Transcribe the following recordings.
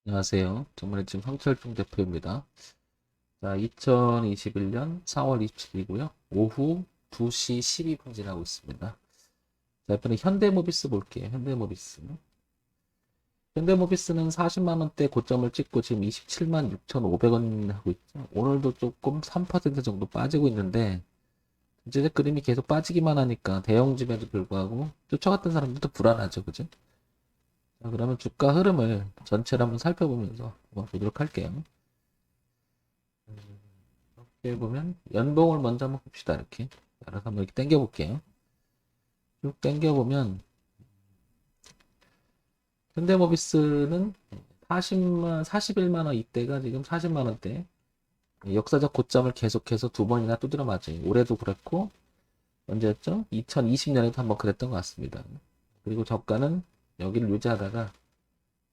안녕하세요. 정말 지금 황철중 대표입니다. 자, 2021년 4월 27일이고요. 오후 2시 12분 지나고 있습니다. 자, 이번에 현대모비스 볼게요. 현대모비스. 현대모비스는 40만 원대 고점을 찍고 지금 27만 6,500원 하고 있죠. 오늘도 조금 3% 정도 빠지고 있는데 이제 그림이 계속 빠지기만 하니까 대형집에도 불구하고 쫓아갔던 사람들도 불안하죠. 그죠? 자, 그러면 주가 흐름을 전체를 한번 살펴보면서 한번 보도록 할게요. 여기 보면 연봉을 먼저 한번 봅시다. 이렇게 알아서 한번 이렇게 당겨 볼게요. 쭉 당겨 보면 현대모비스는 41만 원 이때가 지금 40만 원대 역사적 고점을 계속해서 두 번이나 두드려 맞아요. 올해도 그랬고 언제였죠? 2020년에도 한번 그랬던 것 같습니다. 그리고 저가는 여기를 유지하다가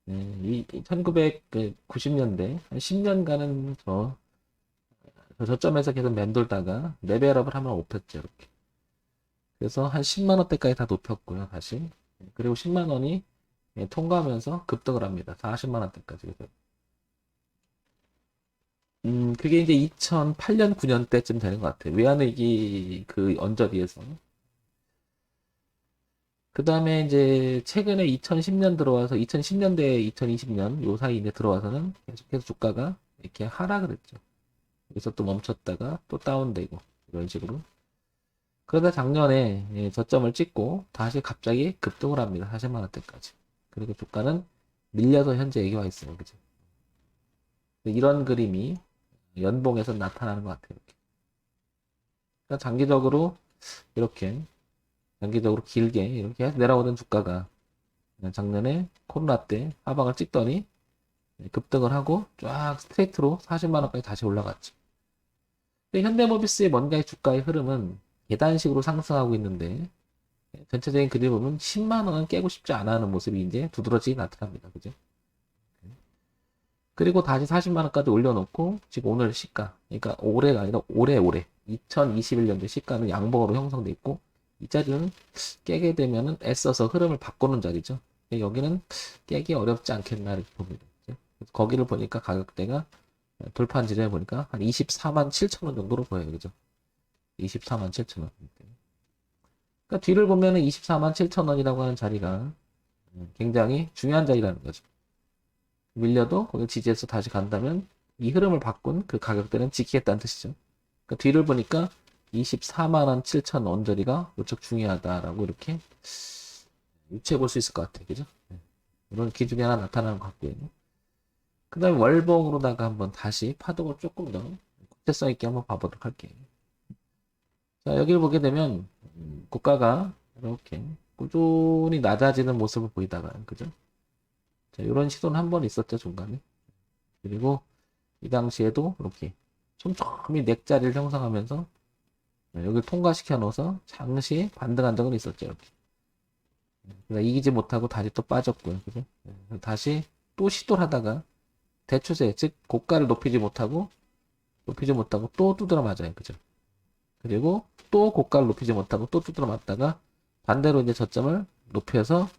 1990년대 한 10년간은 저점에서 계속 맴돌다가 레벨업을 한번 높였죠. 이렇게. 그래서 한 10만 원대까지 다 높였고요. 다시. 그리고 10만 원이 통과하면서 급등을 합니다. 40만 원대까지. 그게 이제 2008년, 9년 때쯤 되는 것 같아요. 외환위기 그 언저리에서. 그 다음에 이제 최근에 2010년 들어와서 2010년대 2020년 요 사이 이제 들어와서는 계속해서 주가가 이렇게 하락을 했죠. 여기서 또 멈췄다가 또 다운되고 이런 식으로. 그러다 작년에 저점을 찍고 다시 갑자기 급등을 합니다. 40만 원대까지. 그리고 주가는 밀려서 현재 여기 와 있어요. 그죠? 이런 그림이 연봉에서 나타나는 것 같아요. 이렇게. 그러니까 이렇게 장기적으로 길게 이렇게 내려오던 주가가 작년에 코로나 때 하방을 찍더니 급등을 하고 쫙 스트레이트로 40만 원까지 다시 올라갔죠. 근데 현대모비스의 뭔가의 주가의 흐름은 계단식으로 상승하고 있는데 전체적인 그림을 보면 10만 원은 깨고 싶지 않아 하는 모습이 이제 두드러지게 나타납니다. 그죠? 그리고 다시 40만 원까지 올려놓고 지금 오늘 시가, 그러니까 올해가 아니라 올해 2021년도 시가는 양봉으로 형성돼 있고 이 자리는 깨게 되면은 애써서 흐름을 바꾸는 자리죠. 여기는 깨기 어렵지 않겠나 이렇게 봅니다. 거기를 보니까 가격대가 돌파한 지점에 보니까 한 24만 7천 원 정도로 보여요. 그죠? 24만 7천 원. 그러니까 뒤를 보면은 24만 7천 원이라고 하는 자리가 굉장히 중요한 자리라는 거죠. 밀려도 거기 지지해서 다시 간다면 이 흐름을 바꾼 그 가격대는 지키겠다는 뜻이죠. 그러니까 뒤를 보니까 24만 원 7천 원저리가 무척 중요하다라고 이렇게 유추해 볼 수 있을 것 같아요. 그죠? 이런 기준이 하나 나타나는 것 같고요. 그 다음에 월봉으로다가 한번 다시 파동을 조금 더 구체성 있게 한번 봐보도록 할게요. 자, 여기를 보게 되면 고가가 이렇게 꾸준히 낮아지는 모습을 보이다가 그죠? 자, 이런 시도는 한 번 있었죠, 중간에. 그리고 이 당시에도 이렇게 촘촘히 넥자리를 형성하면서 여기를 통과시켜 놓아서 잠시 반등한 적은 있었죠, 이렇게. 그러니까 이기지 못하고 다시 또 빠졌고요, 그죠? 다시 또 시도를 하다가 대추세, 즉 고가를 높이지 못하고 또 두드러 맞아요, 그죠? 그리고 또 고가를 높이지 못하고 또 두드러 맞다가 반대로 이제 저점을 높여서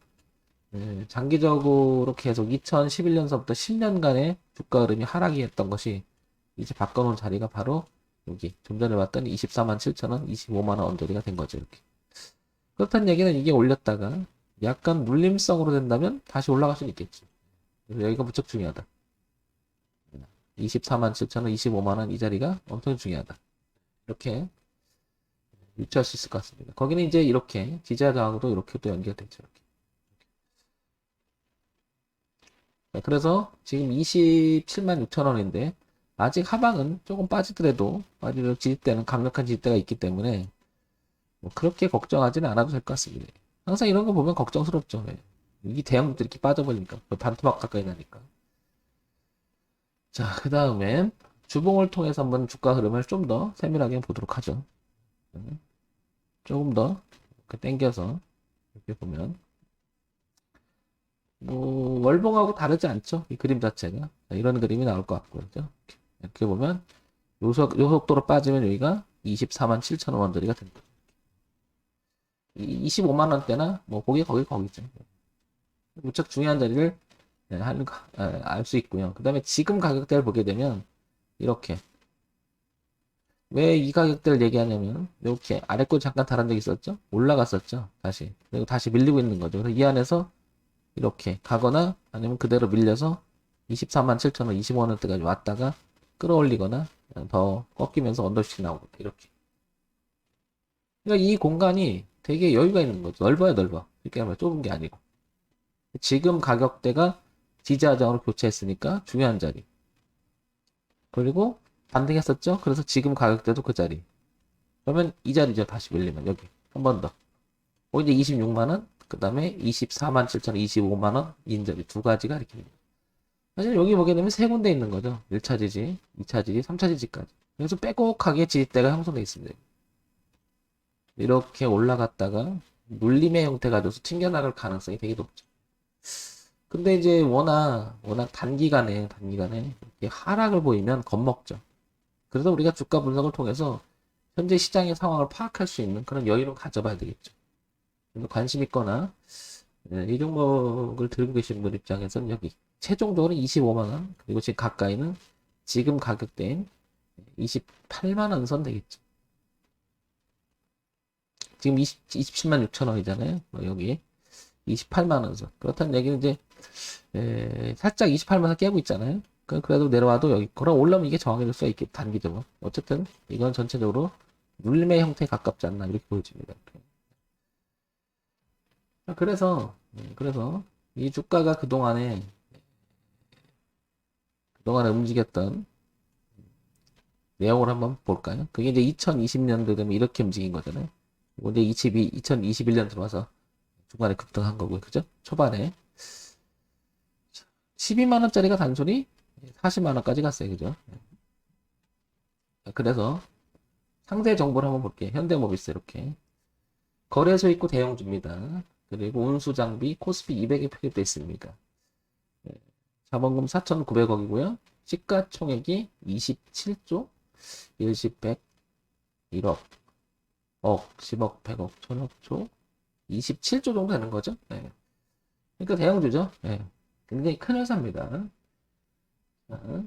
장기적으로 계속 2011년서부터 10년간의 주가 흐름이 하락이 했던 것이 이제 바꿔놓은 자리가 바로 여기 좀 전에 봤던 24만 7천 원, 25만 원 언저리가 된 거죠. 이렇게. 그렇다는 얘기는 이게 올렸다가 약간 물림성으로 된다면 다시 올라갈 수는 있겠지. 그래서 여기가 무척 중요하다. 24만 7천 원, 25만 원 이 자리가 엄청 중요하다. 이렇게 유추할 수 있을 것 같습니다. 거기는 이제 이렇게 지지와 저항으로 이렇게 또 연결되죠. 이렇게. 그래서 지금 27만 6천 원인데 아직 하방은 조금 빠지더라도 빠지는 지지대는 강력한 지지대가 있기 때문에 뭐 그렇게 걱정하지는 않아도 될 것 같습니다. 항상 이런 거 보면 걱정스럽죠. 왜? 이 대형들이 이렇게 빠져버리니까 반토막 가까이 나니까. 자, 그 다음에 주봉을 통해서 한번 주가 흐름을 좀 더 세밀하게 보도록 하죠. 조금 더 이렇게 당겨서 이렇게 보면 뭐 월봉하고 다르지 않죠. 이 그림 자체가 이런 그림이 나올 것 같고요. 그죠? 이렇게 보면 요 속도로 빠지면 여기가 24만 7천 원 원짜리가 된다. 25만 원대나 뭐 거기죠. 무척 중요한 자리를 알 수 있고요. 그 다음에 지금 가격대를 보게 되면 이렇게 왜 이 가격대를 얘기하냐면 이렇게 아래 거 잠깐 달한 적 있었죠? 올라갔었죠. 다시 그리고 다시 밀리고 있는 거죠. 그래서 이 안에서 이렇게 가거나 아니면 그대로 밀려서 24만 7천 원, 25원대까지 왔다가 끌어올리거나 더 꺾이면서 언더슈팅 나오고 이렇게. 그러니까 이 공간이 되게 여유가 있는 거죠. 넓어요, 넓어. 이렇게 하면 좁은 게 아니고. 지금 가격대가 지지하장으로 교체했으니까 중요한 자리. 그리고 반등했었죠? 그래서 지금 가격대도 그 자리. 그러면 이 자리죠. 다시 밀리면 여기 한 번 더. 이제 26만원, 그 다음에 24만 7천 원, 25만원 인자리 두 가지가 이렇게 있는 거예요. 사실 여기 보게 되면 세 군데 있는 거죠. 1차 지지, 2차 지지, 3차 지지까지. 그래서 빼곡하게 지지대가 형성되어 있습니다. 이렇게 올라갔다가 눌림의 형태가 돼서 튕겨나갈 가능성이 되게 높죠. 근데 이제 워낙 단기간에 이렇게 하락을 보이면 겁먹죠. 그래서 우리가 주가 분석을 통해서 현재 시장의 상황을 파악할 수 있는 그런 여유를 가져봐야 되겠죠. 관심 있거나 이 종목을 들고 계신 분 입장에서는 여기 최종적으로 25만원 그리고 지금 가까이는 지금 가격대인 28만원 선 되겠죠. 지금 27만 6천원이잖아요. 여기 28만원 선. 그렇다는 얘기는 이제 살짝 28만원 깨고 있잖아요. 그래도 내려와도 여기 그럼 올라오면 이게 저항이 될 수가 있겠 단기적으로. 어쨌든 이건 전체적으로 눌림의 형태에 가깝지 않나 이렇게 보여집니다. 그래서 이 주가가 그동안에 움직였던 내용을 한번 볼까요? 그게 이제 2020년도 되면 이렇게 움직인 거잖아요. 이제 2021년 들어와서 중간에 급등한 거고요. 그죠? 초반에 12만원짜리가 단순히 40만원까지 갔어요. 그죠? 그래서 상세 정보를 한번 볼게요. 현대모비스 이렇게 거래소 있고 대형주입니다. 그리고 운수장비 코스피 200에 표기되어 있습니다. 자본금 4,900억이고요. 시가총액이 27조, 1십 100, 1억, 억, 10억, 100억, 1000억 조, 27조 정도 되는 거죠. 네. 그러니까 대형주죠. 네. 굉장히 큰 회사입니다. 자,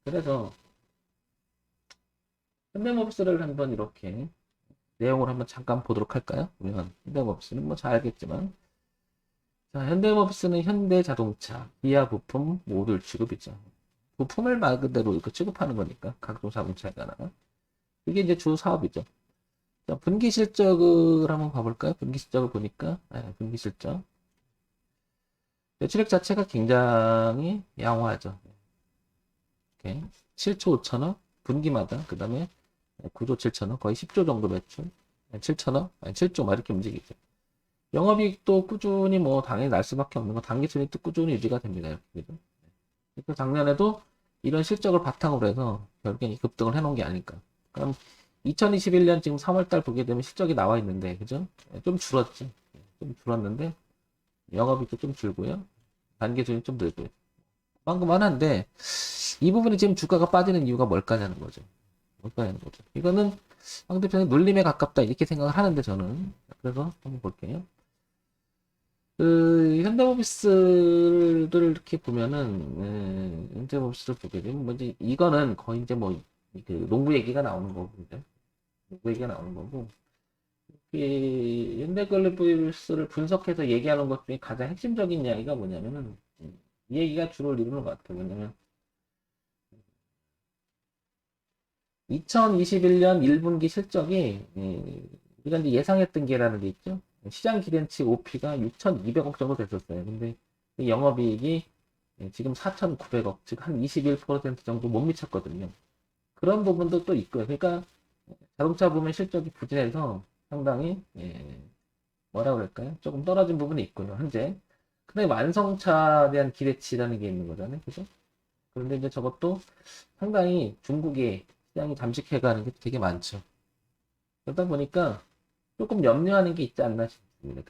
그래서 현대모비스를 한번 이렇게 내용을 한번 잠깐 보도록 할까요? 그러면 현대모비스는 뭐 잘 알겠지만 자, 현대모비스는 현대자동차, 기아 부품 모듈 취급이죠. 부품을 말 그대로 이렇게 취급하는 거니까 각종 자동차에 관한 이게 이제 주 사업이죠. 자, 분기 실적을 한번 봐볼까요? 분기 실적을 보니까 분기 실적 매출액 자체가 굉장히 양호하죠. 이렇게 7조 5천억 분기마다 그 다음에 9조 7천억 거의 10조 정도 매출 7천억 7조 막 이렇게 움직이죠. 영업이익도 꾸준히 뭐 당연히 날 수밖에 없는 거 당기순이익도 꾸준히 유지가 됩니다. 이렇게. 그래서 작년에도 이런 실적을 바탕으로 해서 결국엔 급등을 해놓은 게 아닐까. 그럼 2021년 지금 3월달 보게 되면 실적이 나와 있는데 그죠? 좀 줄었지. 좀 줄었는데 영업이익도 좀 줄고요. 단기순이익 좀 늘고요. 그만큼만 한데 이 부분이 지금 주가가 빠지는 이유가 뭘까냐는 거죠. 뭘까냐는 거죠. 이거는 상대편의 눌림에 가깝다 이렇게 생각을 하는데 저는 그래서 한번 볼게요. 그 현대모비스를 이렇게 보면은 현대모비스를 보게 되면 뭐지 이거는 거의 이제 뭐 그 농구 얘기가 나오는 거고 이제 농구 얘기가 나오는 거고 이 현대글로비스를 분석해서 얘기하는 것 중에 가장 핵심적인 이야기가 뭐냐면은 이 얘기가 주를 이루는 것 같아요. 왜냐면 2021년 1분기 실적이 우리가 이제 예상했던 게라는 게 있죠. 시장 기대치 OP가 6,200억 정도 됐었어요. 근데 영업이익이 지금 4,900억, 즉 한 21% 정도 못 미쳤거든요. 그런 부분도 또 있고요. 그러니까 자동차 부문 실적이 부진해서 상당히 뭐라 그럴까요? 조금 떨어진 부분이 있고요. 현재. 근데 완성차에 대한 기대치라는 게 있는 거잖아요. 그죠? 그런데 이제 저것도 상당히 중국의 시장이 잠식해가는 게 되게 많죠. 그러다 보니까 조금 염려하는 게 있지 않나 싶습니다.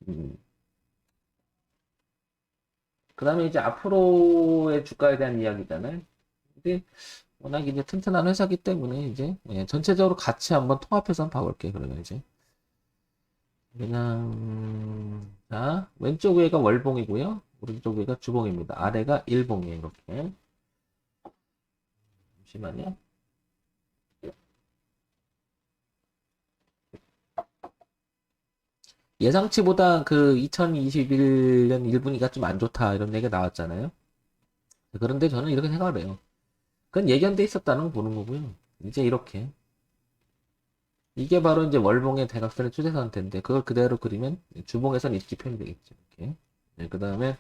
음, 그 다음에 이제 앞으로의 주가에 대한 이야기잖아요. 근데 워낙 이제 튼튼한 회사기 때문에 이제 전체적으로 같이 한번 통합해서 한번 봐볼게요. 그러면 이제 그냥 자 왼쪽 위에가 월봉이고요. 오른쪽 위가 주봉입니다. 아래가 일봉이에요. 이렇게. 잠시만요. 예상치보다 그 2021년 1분기가 좀 안 좋다 이런 얘기가 나왔잖아요. 그런데 저는 이렇게 생각을 해요. 그건 예견돼 있었다는 거 보는 거고요. 이제 이렇게 이게 바로 이제 월봉의 대각선의 추세 상태인데 그걸 그대로 그리면 주봉에서는 이렇게 표현이 되겠죠. 이렇게. 네, 그 다음에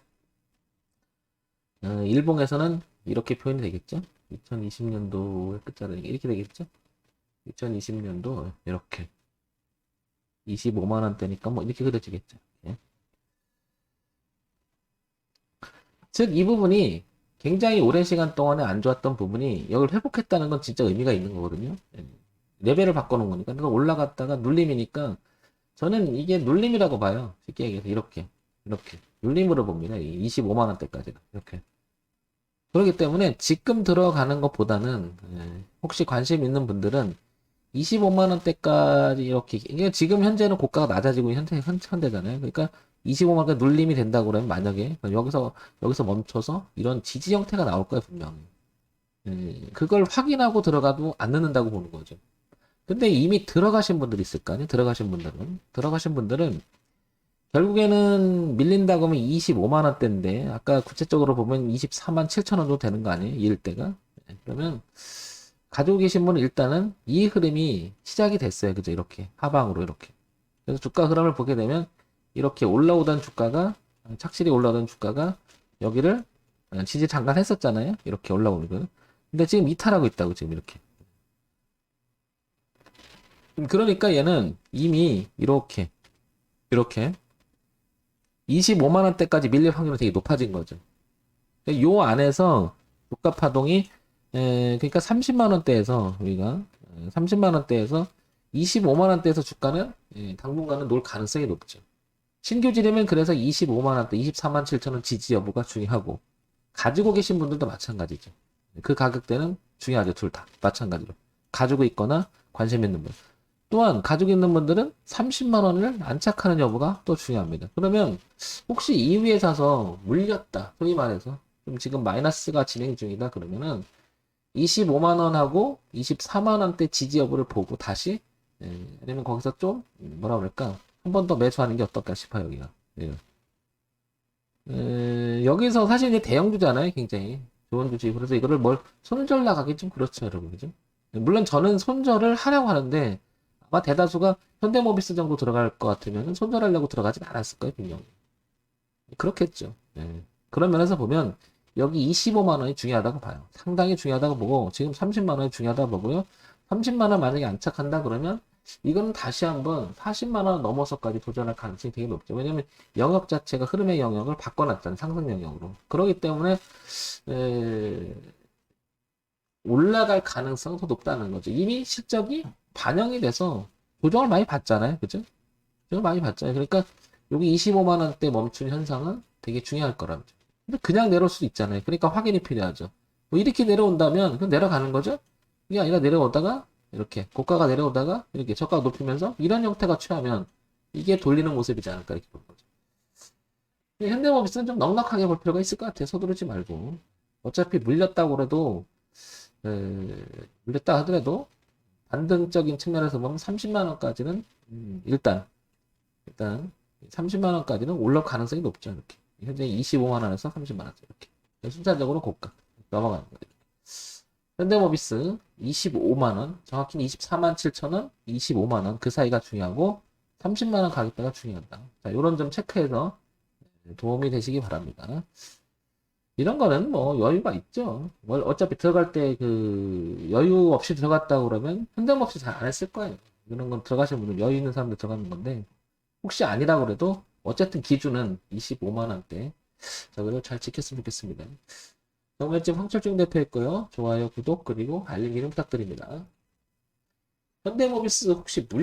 일봉에서는 이렇게 표현이 되겠죠. 2020년도의 끝자리 이렇게 되겠죠. 2020년도 이렇게 25만 원대니까 뭐 이렇게 그려지겠죠. 예. 즉 이 부분이 굉장히 오랜 시간 동안에 안 좋았던 부분이 여기를 회복했다는 건 진짜 의미가 있는 거거든요. 예. 레벨을 바꿔놓은 거니까. 그래서 올라갔다가 눌림이니까 저는 이게 눌림이라고 봐요. 쉽게 얘기해서 이렇게 눌림으로 봅니다. 25만 원대까지는 이렇게. 그렇기 때문에 지금 들어가는 것보다는 혹시 관심 있는 분들은 25만 원대까지 이렇게 이게 지금 현재는 고가가 낮아지고 현재잖아요. 그러니까 25만 원대 눌림이 된다고 그러면 만약에 여기서 멈춰서 이런 지지 형태가 나올 거예요 분명히. 그걸 확인하고 들어가도 안 넣는다고 보는 거죠. 근데 이미 들어가신 분들이 있을 거 아니에요. 들어가신 분들은 결국에는 밀린다고 하면 25만 원대인데 아까 구체적으로 보면 24만 7천 원 정도 되는 거 아니에요? 이일 때가. 그러면 가지고 계신 분은 일단은 이 흐름이 시작이 됐어요. 그죠? 이렇게 하방으로 이렇게. 그래서 주가 흐름을 보게 되면 이렇게 올라오던 주가가 착실히 올라오던 주가가 여기를 지지 잠깐 했었잖아요. 이렇게 올라오는 거. 근데 지금 이탈하고 있다고 지금 이렇게. 그러니까 얘는 이미 이렇게 25만 원대까지 밀릴 확률이 되게 높아진 거죠. 요 안에서 주가 파동이 그러니까 30만 원대에서 우리가 30만 원대에서 25만 원대에서 주가는 당분간은 놀 가능성이 높죠. 신규지르면 그래서 25만 원대, 24만 7천 원 지지 여부가 중요하고 가지고 계신 분들도 마찬가지죠. 그 가격대는 중요하죠. 둘 다 마찬가지로 가지고 있거나 관심 있는 분. 또한 가지고 있는 분들은 30만 원을 안착하는 여부가 또 중요합니다. 그러면 혹시 이 위에 사서 물렸다. 소위 말해서 좀 지금 마이너스가 진행 중이다. 그러면은 25만 원하고 24만 원대 지지 여부를 보고 다시 아니면 거기서 좀 뭐라 그럴까 한 번 더 매수하는 게 어떨까 싶어요. 여기가. 여기서 사실 이제 대형주잖아요. 굉장히 좋은 주식. 그래서 이거를 뭘 손절 나가기 좀 그렇죠, 여러분. 그죠? 물론 저는 손절을 하려고 하는데 아마 대다수가 현대모비스 정도 들어갈 것 같으면 손절하려고 들어가진 않았을 거예요, 분명히. 그렇겠죠. 그런 면에서 보면 여기 25만 원이 중요하다고 봐요. 상당히 중요하다고 보고 지금 30만 원이 중요하다고 보고요. 30만 원 만약에 안착한다 그러면 이건 다시 한번 40만 원 넘어서까지 도전할 가능성이 되게 높죠. 왜냐면 영역 자체가 흐름의 영역을 바꿔놨잖아요. 상승 영역으로. 그렇기 때문에 올라갈 가능성은 더 높다는 거죠. 이미 실적이 반영이 돼서 조정을 많이 받잖아요. 그죠? 조정을 많이 받잖아요. 그러니까 여기 25만 원대 멈춘 현상은 되게 중요할 거라죠. 근데 그냥 내려올 수도 있잖아요. 그러니까 확인이 필요하죠. 뭐 이렇게 내려온다면 그냥 내려가는 거죠? 이게 아니라 내려오다가 이렇게 고가가 내려오다가 이렇게 저가가 높이면서 이런 형태가 취하면 이게 돌리는 모습이지 않을까 이렇게 보는 거죠. 현대모비스는 좀 넉넉하게 볼 필요가 있을 것 같아요. 서두르지 말고. 어차피 물렸다고 그래도 물렸다 하더라도 반등적인 측면에서 보면 30만 원까지는 일단 30만 원까지는 올라올 가능성이 높죠. 이렇게. 현재 25만 원에서 30만 원 이렇게. 순차적으로 고가 넘어가는 거예요. 현대모비스 25만 원, 정확히는 24만 7천 원, 25만 원 그 사이가 중요하고 30만 원 가격대가 중요하다. 자, 이런 점 체크해서 도움이 되시기 바랍니다. 이런 거는 뭐 여유가 있죠. 어차피 들어갈 때 그 여유 없이 들어갔다 그러면 현대모비스 잘 안 했을 거예요. 이런 건 들어가시는 분들 여유 있는 사람들 들어가는 건데 혹시 아니라 그래도 어쨌든 기준은 25만 원대. 자, 그걸 잘 지켰으면 좋겠습니다. 정말집 황철중 대표였고요. 좋아요, 구독, 그리고 알림 이름 부탁드립니다. 현대모비스 혹시 물려